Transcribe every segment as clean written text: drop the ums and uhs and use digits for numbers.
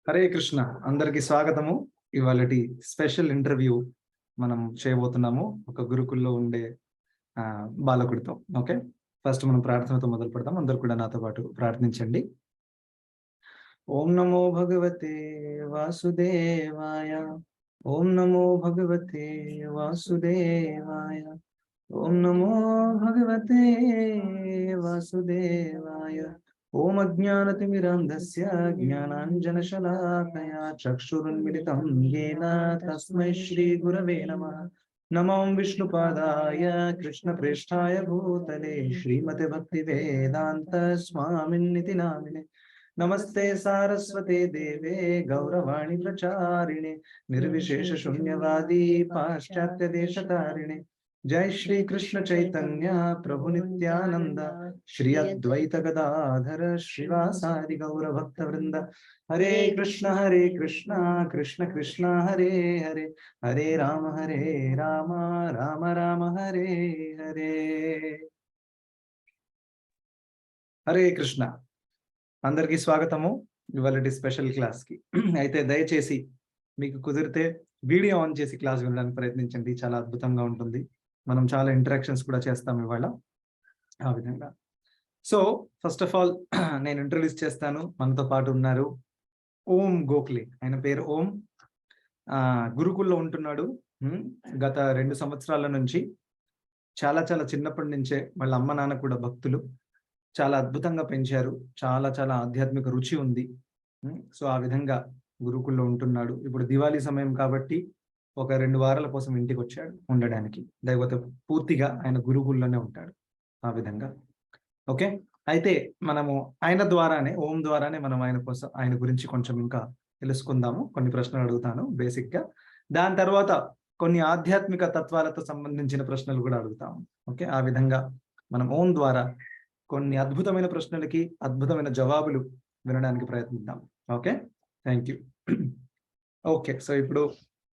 హరే కృష్ణ, అందరికి స్వాగతము. ఇవాళటి special interview మనం చేయబోతున్నాము ఒక గురుకుల్లో ఉండే బాలకుడితో. ఓకే, ఫస్ట్ మనం ప్రార్థనతో మొదలు పెడతాం. అందరు కూడా నాతో పాటు ప్రార్థించండి. ఓం నమో భగవతే వాసుదేవాయ, ఓం నమో భగవతే వాసుదేవాయ, ఓం నమో భగవతే వాసుదేవాయ. ఓం అజ్ఞానతిమిరాంధస్య జ్ఞానాంజనశలాకయా చక్షురున్మిలితం యేన తస్మై శ్రీ గురవే నమః. నమో విష్ణుపాదాయ కృష్ణప్రేష్ఠాయ భూతలే శ్రీమతే భక్తి వేదాంత స్వామిన్నితి నామినే. నమస్తే సారస్వతే దేవే గౌరవాణి ప్రచారిణే నిర్విశేష శూన్యవాది పాశ్చాత్య దేశతారిణే. जय श्री कृष्ण चैतन्य प्रभु नित्यानंद श्री अद्वैत गदाधर श्रीवासादि गौर भक्त वृंद. हरे कृष्ण कृष्ण कृष्ण हरे हरे, हरे राम राम राम हरे हरे. हरे कृष्ण, అందరికీ స్వాగతము ఇవాళటి స్పెషల్ క్లాస్ కి. అయితే దయచేసి మీకు కుదిరితే వీడియో ఆన్ చేసి క్లాస్ వినడానికి ప్రయత్నించండి, చాలా అద్భుతంగా ఉంటుంది. మనం చాలా ఇంటరాక్షన్స్ కూడా చేస్తాం ఇవాళ ఆ విధంగా. సో ఫస్ట్ ఆఫ్ ఆల్ నేను ఇంట్రొడ్యూస్ చేస్తాను. మనతో పాటు ఉన్నారు ఓం గోఖలే. ఆయన పేరు ఓం. గురుకుల్లో ఉంటున్నాడు గత 2 సంవత్సరాల నుంచి. చాలా చాలా చిన్నప్పటి నుంచే వాళ్ళ అమ్మ నాన్న కూడా భక్తులు. చాలా అద్భుతంగా పెంచారు. చాలా చాలా ఆధ్యాత్మిక రుచి ఉంది. సో ఆ విధంగా గురుకుల్లో ఉంటున్నాడు. ఇప్పుడు దివాళీ సమయం కాబట్టి ఒక 2 వారాల కోసం ఇంటికి వచ్చాడు ఉండడానికి. లేకపోతే పూర్తిగా ఆయన గురుకుల్లోనే ఉంటాడు ఆ విధంగా. ఓకే, అయితే మనము ఆయన ద్వారానే, ఓం ద్వారానే మనం ఆయన గురించి కొంచెం ఇంకా తెలుసుకుందాము. కొన్ని ప్రశ్నలు అడుగుతాను బేసిక్ గా. దాని తర్వాత కొన్ని ఆధ్యాత్మిక తత్వాలతో సంబంధించిన ప్రశ్నలు కూడా అడుగుతాము. ఓకే, ఆ విధంగా మనం ఓం ద్వారా కొన్ని అద్భుతమైన ప్రశ్నలకి అద్భుతమైన జవాబులు వినడానికి ప్రయత్నిద్దాం. Okay, thank you. Okay, so ఇప్పుడు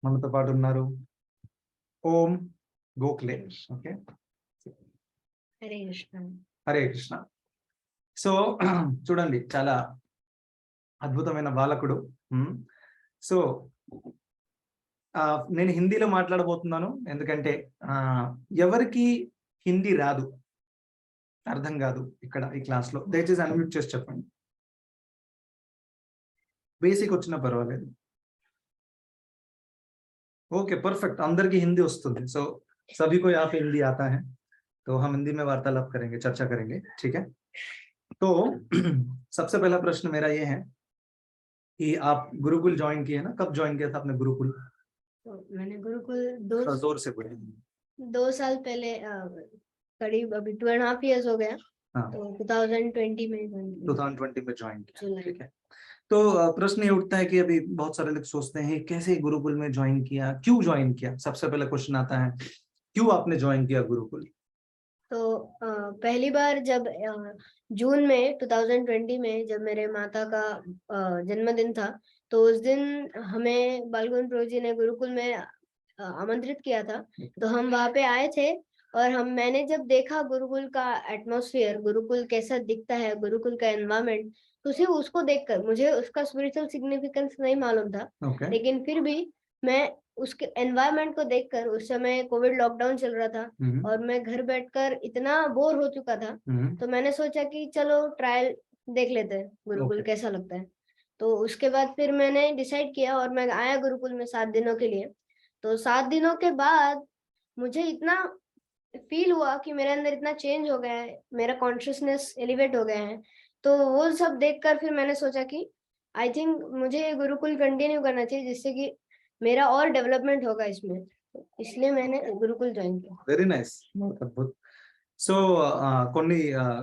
మనతో పాటు ఉన్నారు ఓం గోఖలే. ఓకే, హరే కృష్ణ. హరే కృష్ణ. సో చూడండి, చాలా అద్భుతమైన బాలకుడు. సో నేను హిందీలో మాట్లాడబోతున్నాను, ఎందుకంటే ఎవరికి హిందీ రాదు, అర్థం కాదు ఇక్కడ ఈ క్లాస్లో. దయచేసి అన్మ్యూట్ చేసి చెప్పండి. బేసిక్ వచ్చినా పర్వాలేదు. Okay, perfect. अंदर की हिंदी वस्तुंदी. सो सभी को यहाँ पे हिंदी आता है, तो हम हिंदी में वार्तालाप करेंगे, चर्चा करेंगे. ठीक है, तो सबसे पहला प्रश्न मेरा ये है कि आप गुरुकुल ज्वाइन किए ना, कब ज्वाइन किया था आपने गुरुकुल? तो मैंने गुरुकुल जोर से बोले. 2 साल पहले, करीब अभी 2.5 years हो गया. हाँ, तो 2020 में ज्वाइन किया. ठीक है, तो प्रश्न ये उठता है कि अभी बहुत सारे लोग सोचते हैं कैसे गुरुकुल में ज्वाइन किया, क्यों ज्वाइन किया. सबसे पहला क्वेश्चन आता है, क्यों आपने ज्वाइन किया गुरुकुल? तो पहली बार जब जून में 2020 में जब मेरे माता का जन्मदिन था, तो उस दिन हमें बालगुन प्रभु जी ने गुरुकुल में आमंत्रित किया था. तो हम वहाँ पे आए थे और मैंने जब देखा गुरुकुल का एटमॉस्फेयर, गुरुकुल कैसा दिखता है, गुरुकुल का एनवायरमेंट, तो सिर्फ उसको देखकर, मुझे उसका स्पिरिचुअल सिग्निफिकेंस नहीं मालूम था. लेकिन फिर भी मैं उसके एनवायरमेंट को देखकर, उस समय कोविड लॉकडाउन चल रहा था और मैं घर बैठकर इतना बोर हो चुका था, तो मैंने सोचा कि चलो ट्रायल देख लेते हैं, गुरुकुल कैसा लगता है. तो उसके बाद फिर मैंने डिसाइड किया और मैं आया गुरुकुल में 7 दिनों के लिए. तो 7 दिनों के बाद मुझे इतना फील हुआ कि मेरे अंदर इतना चेंज हो गया है, मेरा कॉन्शियसनेस एलिवेट हो गया है. तो वो सब देखकर फिर मैंने सोचा कि आई थिंक मुझे गुरुकुल कंटिन्यू करना चाहिए, जिससे कि मेरा और डेवलपमेंट होगा इसमें. इसलिए मैंने गुरुकुल ज्वाइन किया. వెరీ నైస్, అద్భుతం. సో కొన్ని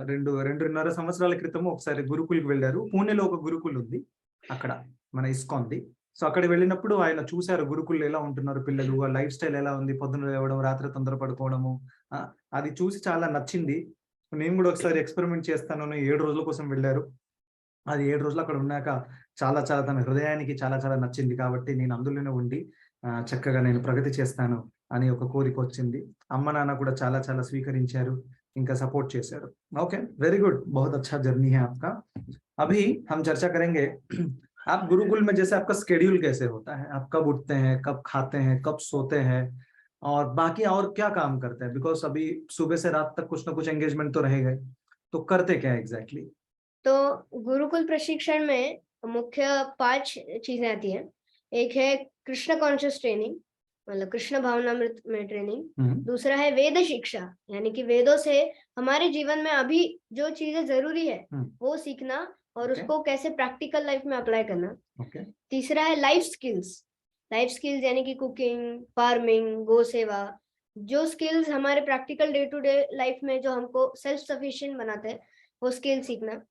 2.5 సంవత్సరాల క్రితం ఒకసారి గురుకుల్కి వెళ్ళారు. పూణేలో ఒక గురుకుల్ ఉంది, అక్కడ మన ఇస్కాన్ది. సో అక్కడ వెళ్ళినప్పుడు ఆయన చూశారు గురుకుల్లో ఎలా ఉంటున్నారు పిల్లలు, ఆ లైఫ్ స్టైల్ ఎలా ఉంది, పొద్దున లేవడం, రాత్రి తొందర పడుకోవడము. అది చూసి చాలా నచ్చింది. నేను కూడా ఒకసారి ఎక్స్పెరిమెంట్ చేస్తాను. 7 రోజుల కోసం వెళ్ళారు. అది 7 రోజులు అక్కడ ఉన్నాక చాలా చాలా తన హృదయానికి చాలా చాలా నచ్చింది. కాబట్టి నేను అందులోనే ఉండి చక్కగా నేను ప్రగతి చేస్తాను అని ఒక కోరిక వచ్చింది. అమ్మ నాన్న కూడా చాలా చాలా స్వీకరించారు, ఇంకా సపోర్ట్ చేశారు. ఓకే, వెరీ गुड, बहुत अच्छा जर्नी है आपका. अभी हम चर्चा करेंगे आप गुरुकुल में जैसे आपका स्केड्यूल कैसे होता है, आप कब उठते हैं, कब खाते हैं, कब सोते हैं, और बाकी और क्या काम करते हैं? बिकॉज अभी सुबह से रात तक कुछ ना कुछ एंगेजमेंट तो रहेगा ही, तो करते क्या है एग्जैक्टली? तो गुरुकुल प्रशिक्षण में मुख्य 5 चीजें आती हैं। एक है कृष्ण कॉन्शियस ट्रेनिंग, मतलब कृष्ण भावनामृत में ट्रेनिंग। दूसरा है वेद शिक्षा, यानी कि वेदों से हमारे जीवन में अभी जो चीजें जरूरी है वो सीखना और Okay. उसको कैसे प्रैक्टिकल लाइफ में अप्लाई करना। ओके, तीसरा है लाइफ स्किल्स। लाइफ स्किल्स यानी कि कुकिंग, फार्मिंग, गो सेवा, जो स्किल्स हमारे practical day to day life में जो हमको सेल्फ सफिशिएंट बनाते हैं, वो स्किल सीखना।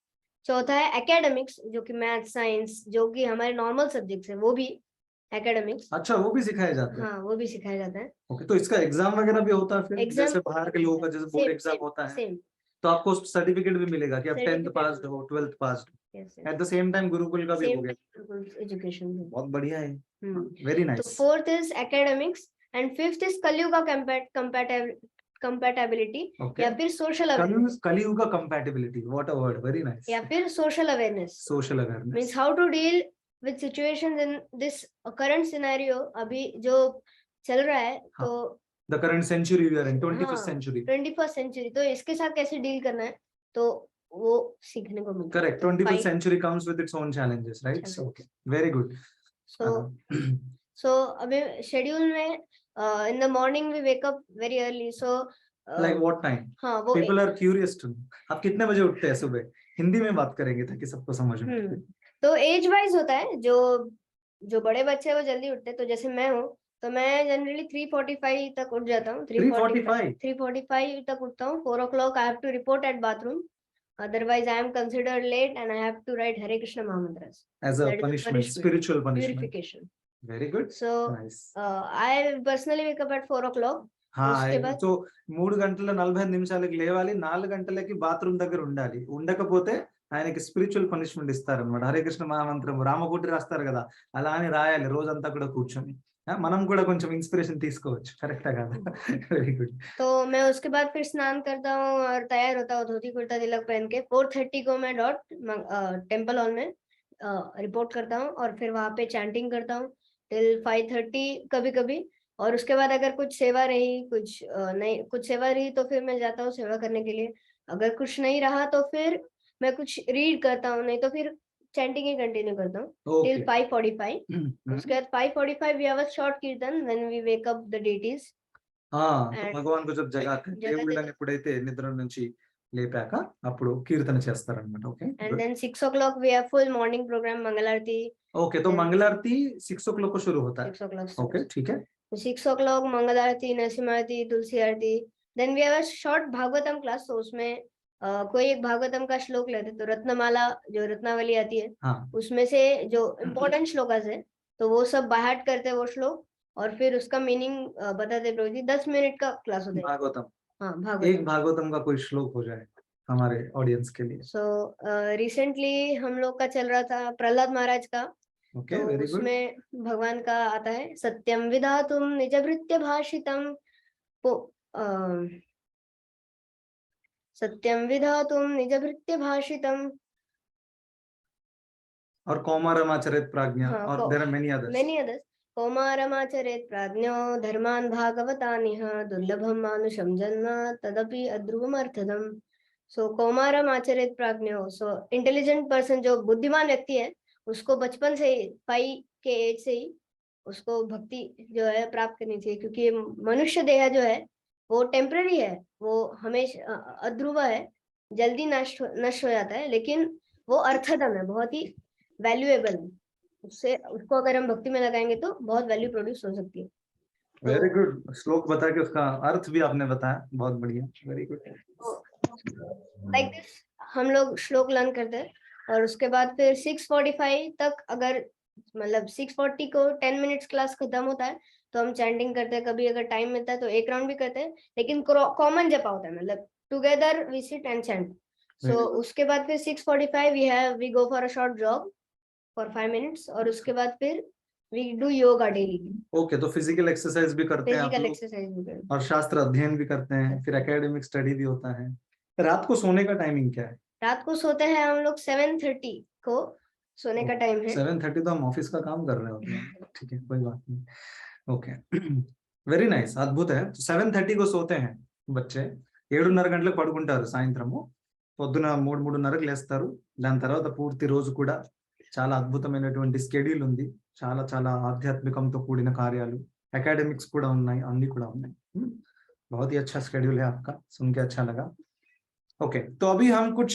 चौथा है एकेडमिक्स, जो कि मैथ साइंस, जो कि हमारे नॉर्मल सब्जेक्ट्स है, वो भी एकेडमिक्स। अच्छा वो भी सिखाए जाते हैं? हाँ, वो भी सिखाया जाता है। ओके, तो इसका एग्जाम वगैरह भी होता है फिर? एग्जाम जैसे बाहर के लोगों का जैसे बोर्ड एग्जाम होता है, सेम तो आपको सर्टिफिकेट भी मिलेगा कि आप 10th सर्टिफिकेट पास हो, 12th पास हो? Yes at the same time Gurukul का भी हो गया? एजुकेशन। बहुत बढ़िया है, वेरी तो nice. Fourth is academics and fifth is कलयुग का कंपैटिबिलिटी ओके, या फिर सोशल अवेयरनेस, कलयुग का compatibility, what a word, very nice. या फिर social awareness social means awareness, how to deal with situations in this current scenario, अभी जो चल रहा है। तो the current century we are in, 21st हाँ, सेंचुरी। 21st सेंचुरी, तो इसके साथ कैसे डील करना है, तो वो सीखने को मिलता है। Correct, 21st century comes with its own challenges, right? So, okay, very good. So अभी शेड्यूल में in the morning we wake up very early, so like what time? हाँ, वो people are curious to know. आप कितने बजे उठते हैं सुबह? हिंदी में बात करेंगे ताकि सबको समझ में आए। तो एज वाइज होता है, जो बड़े बच्चे हैं वो जल्दी उठते हैं, तो जैसे मैं हूँ, तो मैं जनरली 3:45 तक उठ जाता हूँ। 3:45 तक उठता हूँ। 4 o'clock I have to report at bathroom, otherwise I am considered late and I have to write Hare Krishna Mahamantras as a punishment, spiritual punishment. purification. Very good. So nice. I personally wake up at 4 o'clock. So 3 గంటల 45 నిమిషాలకి లేవాలి, 4 గంటలకి bathroom దగ్గర ఉండాలి. ఉండకపోతే ఆయనకి spiritual punishment ఇస్తారనమాట. హరే కృష్ణ మహామంత్రం రామకోటి రాస్తారు కదా, అలా అని రాయాలి రోజంతా కూడా కూర్చొని. మనం కూడా కొంచెం ఇన్స్పిరేషన్ తీసుకోవచ్చు, కరెక్టా కాదా? Very good. तो मैं उसके बाद फिर स्नान करता हूँ और तैयार होता हूँ धोती कुर्ता तिलक पहन के। 4:30 को मैं डॉट टेम्पल हॉल में रिपोर्ट करता हूँ और फिर वहां पे चैंटिंग करता हूँ टिल 5:30 कभी कभी। और उसके बाद अगर कुछ सेवा रही, नहीं कुछ सेवा रही, तो फिर मैं जाता हूँ सेवा करने के लिए। अगर कुछ नहीं रहा तो फिर मैं कुछ रीड करता हूँ, नहीं तो फिर चैंटिंग ही कंटिन्यू करता हूँ टिल 5:45। उसके बाद 5:45 we have a short kirtan when we wake up the deities. భగవాన్ కు జబ్ జగాతే దేవుళ్ళని ఎప్పుడైతే నిద్ర నుంచి లేపాక అప్పుడు కీర్తన చేస్తారన్నమాట. Okay, and then 6 o'clock we have full morning program Mangal Aarti. Okay, तो मंगल आरती 6 o'clock को शुरू होता है? 6 o'clock. ओके, ठीक है. 6 o'clock Mangal Aarti, Narasimha Aarti, Tulsi Aarti. then we have a short Bhagavatam class, तो उसमें कोई एक भागवतम का श्लोक लेते, तो रत्नमाला जो रत्नावली आती है, उसमें से जो इम्पोर्टेंट श्लोकास है, तो वो सब बाहर करते हैं वो श्लोक, और फिर उसका मीनिंग बताते प्रभु जी। 10 मिनट का क्लास होता है भागवतम। हाँ, भागवतम। एक भागवतम का कोई श्लोक हो जाए हमारे ऑडियंस के लिए। सो रिसेंटली हम लोग का चल रहा था प्रहलाद महाराज का। ओके, तो वेरी गुड. उसमें भगवान का आता है सत्यम विधातुम निजभृत्य भाषितम, सत्यम विधातुम निजभृत्य भाषितम, और कौमारमाचरेत प्राज्ञा, और देयर आर मेनी अदर्स. कौमारमाचरेत प्राज्ञो धर्मान् भागवतानिह दुर्लभम मानुषम जन्म तदपि अध्रुवमर्थदम। सो कौमारमाचरेत प्राज्ञो, सो इंटेलिजेंट पर्सन, जो बुद्धिमान व्यक्ति है, उसको बचपन से ही 5 के एज से ही उसको भक्ति जो है प्राप्त करनी चाहिए, क्योंकि मनुष्य देह जो है वो टेम्पररी है, वो हमेशा अध्रुव है, जल्दी नष्ट हो जाता है, लेकिन वो अर्थदम है, बहुत ही वैल्यूएबल है। उससे उसको अगर हम भक्ति में लगाएंगे तो बहुत वैल्यू प्रोड्यूस हो सकती है। Very good. श्लोक बता के उसका अर्थ भी आपने बताया, बहुत बढ़िया, वेरी गुड. लाइक दिस हम लोग श्लोक लर्न करते हैं, और उसके बाद फिर 6:45 तक, अगर मतलब 6:40 को 10 मिनट्स क्लास खत्म होता है, तो हम चैंटिंग करते हैं। कभी अगर टाइम मिलता है तो एक राउंड भी करते हैं, लेकिन कॉमन जपा होता है, मतलब together we sit and chant. So उसके बाद फिर 6:45 we go for a short jog for 5 minutes, और उसके बाद फिर we do yoga daily. Okay, तो फिजिकल एक्सरसाइज भी करते हैं आप लोग? एक्सरसाइज भी करते हैं और शास्त्र अध्ययन भी करते हैं, फिर एकेडमिक स्टडी भी होता है। रात को सोने का टाइमिंग क्या है? रात को सोते हैं हम लोग 7:30 को। सोने का टाइम है। 7:30 तो हम ऑफिस का काम कर रहे होते हैं। ठीक है, कोई बात नहीं। ओके, వెరీ నైస్, అద్భుత. 7:30 సోతే हैं బచ్చే. 7:30 గంటలకు పడుకుంటారు సాయంత్రము. పొద్దున 3:30కి లేస్తారు. దాని తర్వాత పూర్తి రోజు కూడా చాలా అద్భుతమైనటువంటి స్కెడ్యూల్ ఉంది. చాలా చాలా ఆధ్యాత్మికంతో కూడిన కార్యాలు, అకాడమిక్స్ కూడా ఉన్నాయి, అన్ని కూడా ఉన్నాయి. बहुत ही अच्छा शेड्यूल है आपका, सुन के अच्छा लगा. ओके, तो अभी हम कुछ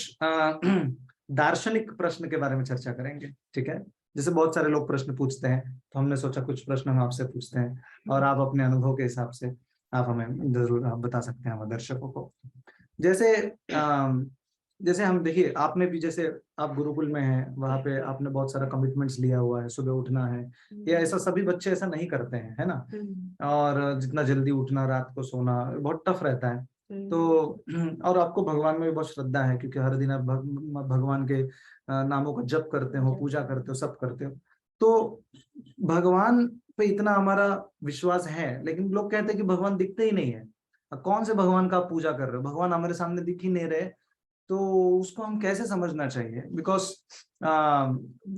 दार्शनिक प्रश्न के बारे में चर्चा करेंगे. ठीक है, जैसे बहुत सारे लोग प्रश्न पूछते हैं, तो हमने सोचा कुछ प्रश्न हम आपसे पूछते हैं और आप अपने अनुभव के हिसाब से आप हमें जरूर आप बता सकते हैं हमारे दर्शकों को. जैसे जैसे हम देखिए, आपने भी जैसे आप गुरुकुल में हैं, वहां पे आपने बहुत सारा कमिटमेंट्स लिया हुआ है, सुबह उठना है. या ऐसा सभी बच्चे ऐसा नहीं करते हैं, है ना. और जितना जल्दी उठना, रात को सोना बहुत टफ रहता है. तो और आपको भगवान में भी बहुत श्रद्धा है, क्योंकि हर दिन आप भगवान के नामों का जप करते हो, पूजा करते हो, सब करते हो. तो भगवान पे इतना हमारा विश्वास है, लेकिन लोग कहते हैं कि भगवान दिखते ही नहीं है. कौन से भगवान का आप पूजा कर रहे हो? भगवान हमारे सामने दिख ही नहीं रहे, तो उसको हम कैसे समझना चाहिए? बिकॉज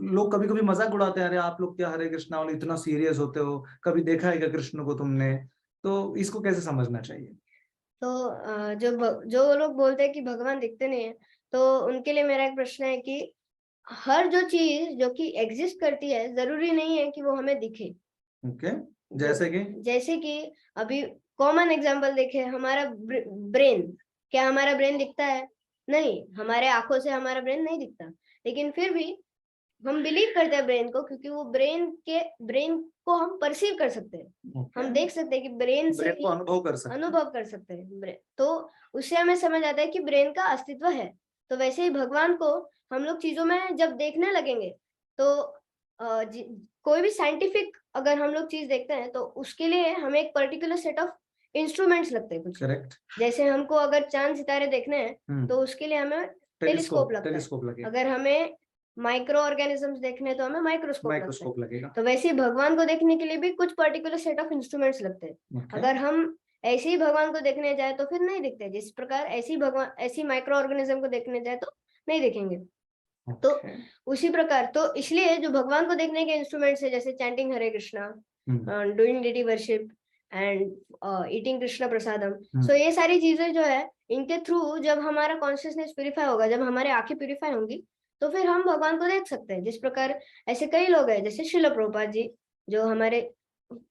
लोग कभी कभी मजाक उड़ाते हैं, अरे आप लोग क्या हरे कृष्णा वाले इतना सीरियस होते हो, कभी देखा है क्या कृष्ण को तुमने? तो इसको कैसे समझना चाहिए? तो जो लोग बोलते हैं कि भगवान दिखते नहीं है, तो उनके लिए मेरा एक प्रश्न है कि हर जो चीज जो कि एग्जिस्ट करती है, जरूरी नहीं है कि वो हमें दिखे. ओके, जैसे कि अभी कॉमन एग्जांपल देखे, हमारा ब्रेन. क्या हमारा ब्रेन दिखता है? नहीं, हमारे आंखों से हमारा ब्रेन नहीं दिखता, लेकिन फिर भी हम बिलीव करते हैं ब्रेन को, क्योंकि वो ब्रेन को हम परसीव कर सकते हैं. okay. हम देख सकते हैं कि ब्रेन से को अनुभव कर सकते हैं. तो उससे हमें समझ आता है कि ब्रेन का अस्तित्व है. तो वैसे ही भगवान को हम लोग चीजों में जब देखने लगेंगे, तो कोई भी साइंटिफिक अगर हम लोग चीज देखते हैं, तो उसके लिए हमें एक पर्टिकुलर सेट ऑफ इंस्ट्रूमेंट्स लगते हैं कुछ. करेक्ट. जैसे हमको अगर चांद सितारे देखने हैं, तो उसके लिए हमें टेलीस्कोप लगता है. अगर हमें माइक्रो ऑर्गेनिजम्स देखने हैं, तो हमें माइक्रोस्कोप लगेगा. तो वैसे ही भगवान को देखने के लिए भी कुछ पर्टिकुलर सेट ऑफ इंस्ट्रूमेंट्स लगते हैं. okay. अगर हम ऐसे ही भगवान को देखने जाए तो फिर नहीं दिखते. जिस प्रकार ऐसी माइक्रो ऑर्गेनिज्म को देखने जाए तो नहीं दिखेंगे. okay. तो उसी प्रकार, तो इसलिए जो भगवान को देखने के इंस्ट्रूमेंट्स है, जैसे chanting Hare Krishna, doing deity worship and eating Krishna prasadam, so ये सारी चीजें जो है, इनके थ्रू जब हमारा कॉन्शियसनेस प्यूरिफाई होगा, जब हमारे आंखें प्यूरिफाई होंगी, तो फिर हम भगवान को देख सकते हैं. जिस प्रकार ऐसे कई लोग हैं, जैसे श्रील प्रभुपाद जी, जो हमारे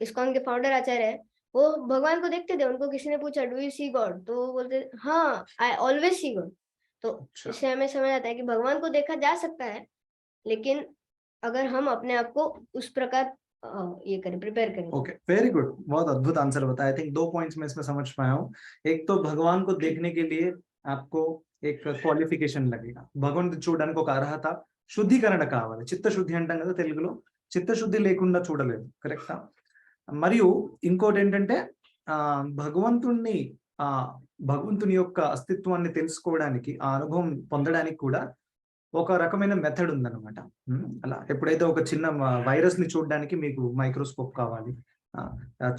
इस्कॉन के फाउंडर आचार्य है, वो भगवान को देखते थे. उनको किसी ने पूछा, डू यू सी गॉड? तो वो बोलते, हाँ, आई ऑलवेज सी गॉड. तो इससे हमें समझ आता है कि भगवान को देखा जा सकता है, लेकिन अगर हम अपने आप को उस प्रकार ये करें, प्रिपेयर करें. ओके, वेरी गुड, बहुत अद्भुत आंसर बताया. आई थिंक 2 पॉइंट्स में इसमें समझ पाया हूँ. एक तो भगवान को देखने के लिए आपको एक క్వాలిఫికేషన్ लगेगा. భగవంతుడు చూడడానికి ఒక అర్హత, శుద్ధీకరణ కావాలి. చిత్తశుద్ధి అంటాం కదా తెలుగులో, చిత్తశుద్ధి లేకుండా చూడలేదు. కరెక్టా? మరియు ఇంకోటి ఏంటంటే భగవంతుని యొక్క అస్తిత్వాన్ని తెలుసుకోవడానికి, ఆ అనుభవం పొందడానికి కూడా ఒక రకమైన మెథడ్ ఉందన్నమాట. అలా ఎప్పుడైతే ఒక చిన్న వైరస్ ని చూడడానికి మీకు మైక్రోస్కోప్ కావాలి,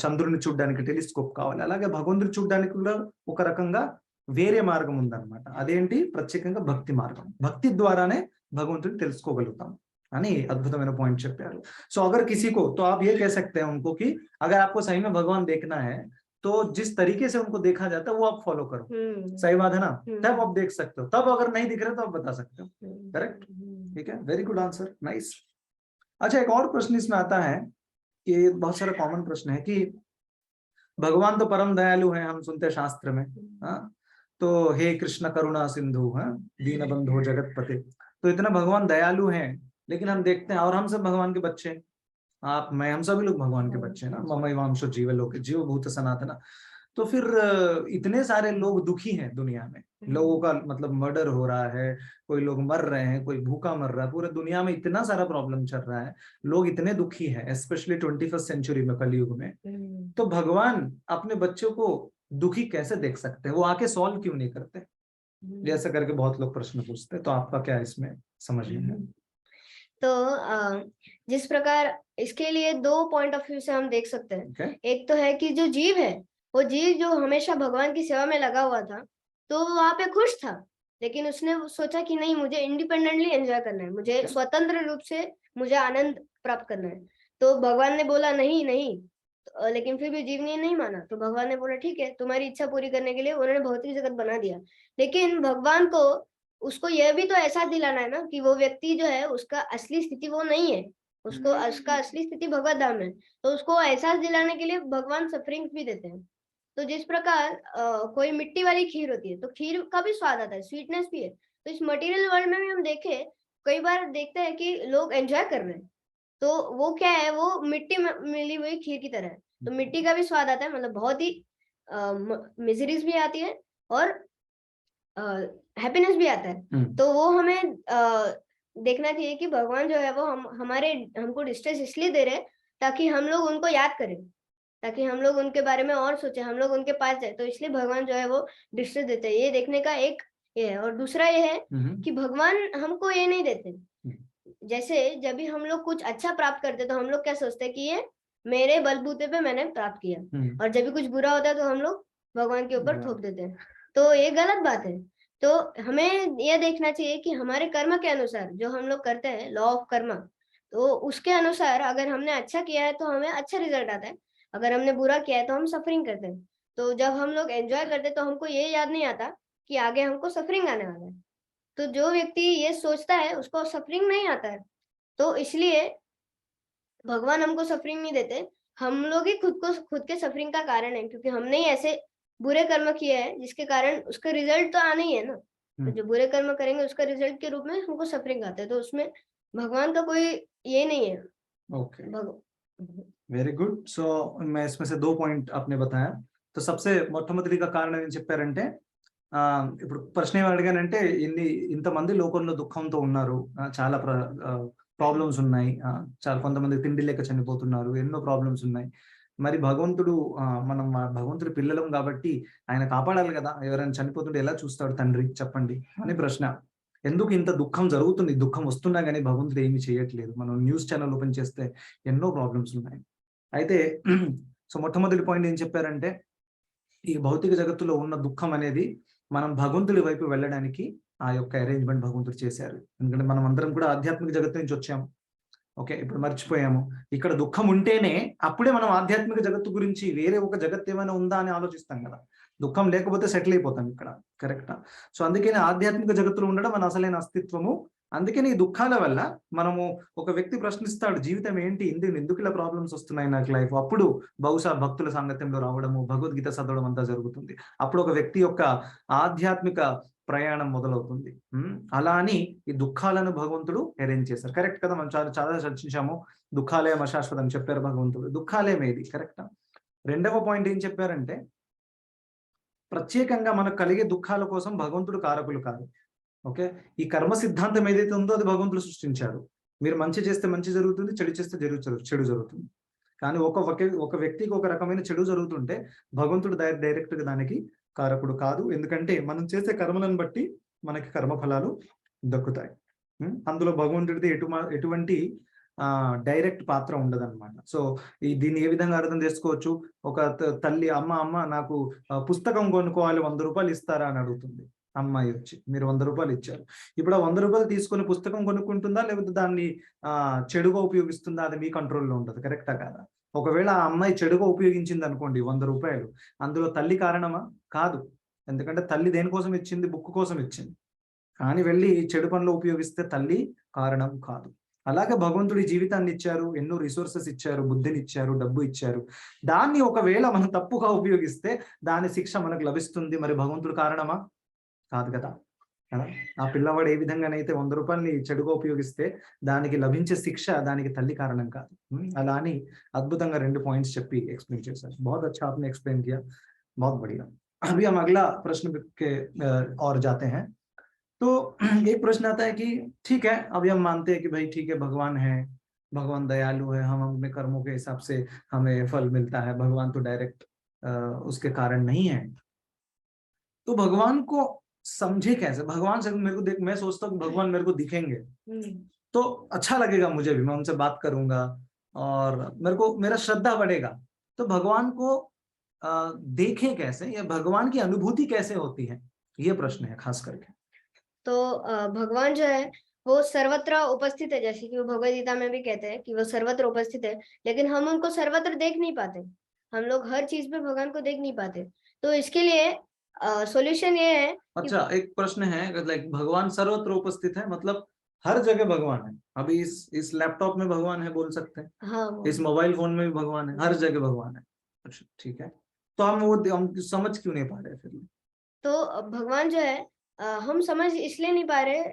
చంద్రుని చూడడానికి టెలిస్కోప్ కావాలి, అలాగే భగవంతుని చూడడానికి కూడా ఒక రకంగా వేరే మార్గం ఉందన్నమాట. అదేంటి? ప్రత్యేకంగా భక్తి మార్గం. భక్తి ద్వారానే భగవంతుని తెలుసుకోగలుగుతాం అని అద్భుతమైన పాయింట్ చెప్పారు. సో अगर किसी को, तो आप ये कह सकते हैं उनको कि अगर आपको सही में भगवान देखना है, तो जिस तरीके से उनको देखा जाता है वो आप फॉलो करो. सही बात है ना? तब आप देख सकते हो. तब अगर नहीं दिख रहे तो आप बता सकते हो. करेक्ट? ठीक है, वेरी गुड आंसर, नाइस. अच्छा, एक और प्रश्न इसमें आता है, ये बहुत सारा कॉमन प्रश्न है कि भगवान तो परम दयालु हैं, हम सुनते हैं शास्त्र में. तो हे कृष्ण करुणा सिंधु, दीन बंधु जगत पते. तो इतना भगवान दयालु हैं, लेकिन हम देखते हैं, और हम सब भगवान के बच्चे, आप, मैं, हम सभी लोग भगवान के बच्चे ना. ममैवांशो जीवलोके जीव भूत सनातन. तो फिर इतने सारे लोग दुखी हैं दुनिया में, लोगों का मतलब मर्डर हो रहा है, कोई लोग मर रहे हैं, कोई भूखा मर रहा है, पूरे दुनिया में इतना सारा प्रॉब्लम चल रहा है, लोग इतने दुखी हैं, स्पेशली 21st सेंचुरी में, कलयुग में. तो भगवान अपने बच्चों को दुखी कैसे देख सकते हैं? वो आके सॉल्व क्यों नहीं करते? जैसा करके बहुत लोग प्रश्न पूछते हैं. तो आपका क्या इसमें समझ है? तो जिस प्रकार, इसके लिए 2 पॉइंट ऑफ व्यू से हम देख सकते हैं. okay. एक तो है कि जो जीव है, वो जीव जो हमेशा भगवान की सेवा में लगा हुआ था, तो वो वहां पे खुश था. लेकिन उसने सोचा कि नहीं, मुझे इंडिपेंडेंटली एंजॉय करना है, मुझे स्वतंत्र रूप से मुझे आनंद प्राप्त करना है। तो भगवान ने बोला नहीं नहीं, लेकिन फिर भी जीव ने नहीं माना। तो भगवान ने बोला ठीक है, तुम्हारी इच्छा पूरी करने के लिए उन्होंने भौतिक जगत बना दिया। लेकिन भगवान को उसको यह भी तो एहसास दिलाना है ना कि वो व्यक्ति जो है उसका असली स्थिति वो नहीं है, उसको उसका असली स्थिति भगवत धाम है। तो उसको एहसास दिलाने के लिए भगवान सफरिंग्स भी देते हैं। तो जिस प्रकार कोई मिट्टी वाली खीर होती है तो खीर का भी स्वाद आता है, स्वीटनेस भी है। तो इस मटेरियल वर्ल्ड में भी हम देखें, कई बार देखते हैं कि लोग एंजॉय कर रहे हैं, तो वो क्या है, वो मिट्टी में मिली हुई खीर की तरह है। तो मिट्टी का भी स्वाद आता है, मतलब बहुत ही मिजरीज भी आती है और हैप्पीनेस भी आता है। तो वो हमें देखना चाहिए कि भगवान जो है वो हमको डिस्ट्रेस इसलिए दे रहे हैं ताकि हम लोग उनको याद करें, ताकि हम लोग उनके बारे में और सोचें, हम लोग उनके पास जाए। तो इसलिए भगवान जो है वो डिस्ट्रेस देते हैं, ये देखने का एक ये है। और दूसरा ये है कि भगवान हमको ये नहीं देते। जैसे जब भी हम लोग कुछ अच्छा प्राप्त करते तो हम लोग क्या सोचते हैं कि ये मेरे बलबूते पे मैंने प्राप्त किया, और जब भी कुछ बुरा होता है तो हम लोग भगवान के ऊपर थोप देते हैं। तो ये गलत बात है। तो हमें यह देखना चाहिए कि हमारे कर्म के अनुसार जो हम लोग करते हैं, लॉ ऑफ कर्मा, तो उसके अनुसार अगर हमने अच्छा किया है तो हमें अच्छा रिजल्ट आता है, अगर हमने बुरा किया है तो हम सफरिंग करते हैं। तो जब हम लोग एंजॉय करते हैं तो हमको ये याद नहीं आता कि आगे हमको सफरिंग आने वाला है। तो जो व्यक्ति ये सोचता है उसको सफरिंग नहीं आता है। तो इसलिए भगवान हमको सफरिंग नहीं देते, हम लोग ही खुद के सफरिंग का कारण है, क्योंकि हमने ही ऐसे बुरे कर्म किए हैं जिसके कारण उसका रिजल्ट तो आना ही है ना। तो जो बुरे कर्म करेंगे उसका रिजल्ट के रूप में हमको सफरिंग आता है। तो उसमें भगवान का कोई ये नहीं है। Okay, very good. సో मैं इसमें से 2 పాయింట్ आपने बताया. तो सबसे మొట్టమొదటిగా కారణం ఏం చెప్పారంటే ఇప్పుడు ప్రశ్న ఏమని అడిగానంటే ఇంతమంది లోకంలో దుఃఖంతో ఉన్నారు, చాలా ప్రాబ్లమ్స్ ఉన్నాయి, చాలా కొంతమంది తిండి లేక చనిపోతున్నారు, ఎన్నో ప్రాబ్లమ్స్ ఉన్నాయి. మరి భగవంతుడు మనం భగవంతుడి పిల్లలం కాబట్టి ఆయన కాపాడాలి కదా, ఎవరైనా చనిపోతుంటే ఎలా చూస్తాడు తండ్రి చెప్పండి అని ప్రశ్న. ఎందుకు ఇంత దుఃఖం జరుగుతుంది, దుఃఖం వస్తున్నా కానీ భగవంతుడు ఏమీ చేయట్లేదు. మనం న్యూస్ ఛానల్ ఓపెన్ చేస్తే ఎన్నో ప్రాబ్లమ్స్ ఉన్నాయి. అయితే సో మొట్టమొదటి పాయింట్ ఏం చెప్పారంటే ఈ భౌతిక జగత్తులో ఉన్న దుఃఖం అనేది మనం భగవంతుడి వైపు వెళ్ళడానికి ఆ యొక్క అరేంజ్మెంట్ భగవంతుడు చేశారు. ఎందుకంటే మనం అందరం కూడా ఆధ్యాత్మిక జగత్తు నుంచి వచ్చాము. ఓకే, ఇప్పుడు మర్చిపోయాము. ఇక్కడ దుఃఖం ఉంటేనే అప్పుడే మనం ఆధ్యాత్మిక జగత్తు గురించి వేరే ఒక జగత్తు ఏమైనా ఉందా అని ఆలోచిస్తాం కదా. దుఃఖం లేకపోతే సెటిల్ అయిపోతాం ఇక్కడ, కరెక్టా? సో అందుకని ఆధ్యాత్మిక జగత్తులో ఉండడం మన అసలైన అస్తిత్వము. అందుకని ఈ దుఃఖాల వల్ల మనము, ఒక వ్యక్తి ప్రశ్నిస్తాడు జీవితం ఏంటి, ఎందుకు ఇలా ప్రాబ్లమ్స్ వస్తున్నాయి నాకు లైఫ్, అప్పుడు బహుశా భక్తుల సాంగత్యంలో రావడము, భగవద్గీత చదవడం అంతా జరుగుతుంది. అప్పుడు ఒక వ్యక్తి యొక్క ఆధ్యాత్మిక ప్రయాణం మొదలవుతుంది. అలా అని ఈ దుఃఖాలను భగవంతుడు అరేంజ్ చేశారు. కరెక్ట్ కదా, మనం చాలా చర్చించాము. దుఃఖాలయం అశాశ్వతం చెప్పారు భగవంతుడు, దుఃఖాలయం ఏది, కరెక్టా? రెండవ పాయింట్ ఏం చెప్పారంటే ప్రత్యేకంగా మనకు కలిగే దుఃఖాల కోసం భగవంతుడు కారకులు కాదు. ఓకే, ఈ కర్మ సిద్ధాంతం ఏదైతే ఉందో అది భగవంతుడు సృష్టించాడు. మీరు మంచి చేస్తే మంచి జరుగుతుంది, చెడు చేస్తే చెడు జరుగుతుంది. కానీ ఒక వ్యక్తికి ఒక రకమైన చెడు జరుగుతుంటే భగవంతుడు డైరెక్ట్ గా దానికి కారకుడు కాదు. ఎందుకంటే మనం చేసే కర్మలను బట్టి మనకి కర్మ ఫలాలు దక్కుతాయి. అందులో భగవంతుడిది ఎటువంటి డైరెక్ట్ పాత్ర ఉండదన్నమాట. సో దీన్ని ఏ విధంగా అర్థం చేసుకోవచ్చు? ఒక తల్లి అమ్మ నాకు పుస్తకం కొనుక్కోవాలి, 100 రూపాయలు ఇస్తారా అని అడుగుతుంది. అమ్మాయి వచ్చి మీరు 100 రూపాయలు ఇచ్చారు. ఇప్పుడు ఆ 100 రూపాయలు తీసుకొని పుస్తకం కొనుక్కుంటుందా, లేకపోతే దాన్ని చెడుగా ఉపయోగిస్తుందా? అది మీ కంట్రోల్లో ఉండదు, కరెక్టా కాదా? ఒకవేళ ఆ అమ్మాయి చెడుగా ఉపయోగించింది అనుకోండి 100 రూపాయలు, అందులో తల్లి కారణమా? కాదు. ఎందుకంటే తల్లి దేనికోసం ఇచ్చింది? బుక్ కోసం ఇచ్చింది. కానీ వెళ్ళి చెడు పనిలో ఉపయోగిస్తే తల్లి కారణం కాదు. అలాగే భగవంతుడి జీవితాన్ని ఇచ్చారు, ఎన్నో రిసోర్సెస్ ఇచ్చారు, బుద్ధిని ఇచ్చారు, డబ్బు ఇచ్చారు. దాన్ని ఒకవేళ మనం తప్పుగా ఉపయోగిస్తే దాని శిక్ష మనకు లభిస్తుంది. మరి భగవంతుడు కారణమా? కాదు కదా. ఆ పిల్లవాడు ఏ విధంగానైతే 100 రూపాయలని చెడుగా ఉపయోగిస్తే దానికి లభించే శిక్ష దానికి తల్లి కారణం కాదు. అలా అని అద్భుతంగా 2 పాయింట్స్ చెప్పి ఎక్స్ప్లెయిన్ చేశారు. बहुत अच्छा आपने एक्सप्लेन किया, बहुत बढ़िया. अभी हम अगला प्रश्न के और जाते हैं. तो एक प्रश्न आता है कि ठीक है, अभी हम मानते हैं कि भाई ठीक है, भगवान है, भगवान दयालु है, हम अपने कर्मों के हिसाब से हमें फल मिलता है, भगवान तो डायरेक्ट उसके कारण नहीं है. तो भगवान को समझे कैसे? भगवान से मेरे को मैं सोचता हूँ भगवान मेरे को दिखेंगे तो अच्छा लगेगा, मुझे भी, मैं उनसे बात करूंगा और मेरा श्रद्धा बढ़ेगा. तो भगवान को देखें कैसे, या भगवान की अनुभूति कैसे होती है, ये प्रश्न है खास करके. तो भगवान जो है वो सर्वत्र उपस्थित है, जैसे कि वो भगवद गीता में भी कहते हैं कि वो सर्वत्र उपस्थित है, लेकिन हम उनको सर्वत्र देख नहीं पाते। हम लोग हर चीज में भगवान को देख नहीं पाते। तो इसके लिए सॉल्यूशन ये है कि अच्छा, एक प्रश्न है, लाइक भगवान सर्वत्र उपस्थित है मतलब हर जगह भगवान है। अभी इस लैपटॉप में भगवान है बोल सकते हैं, हाँ इस मोबाइल फोन में भी भगवान है, हर जगह भगवान है। अच्छा ठीक है, तो हम समझ क्यों नहीं पा रहे फिर? तो भगवान जो है हम समझ इसलिए नहीं पा रहे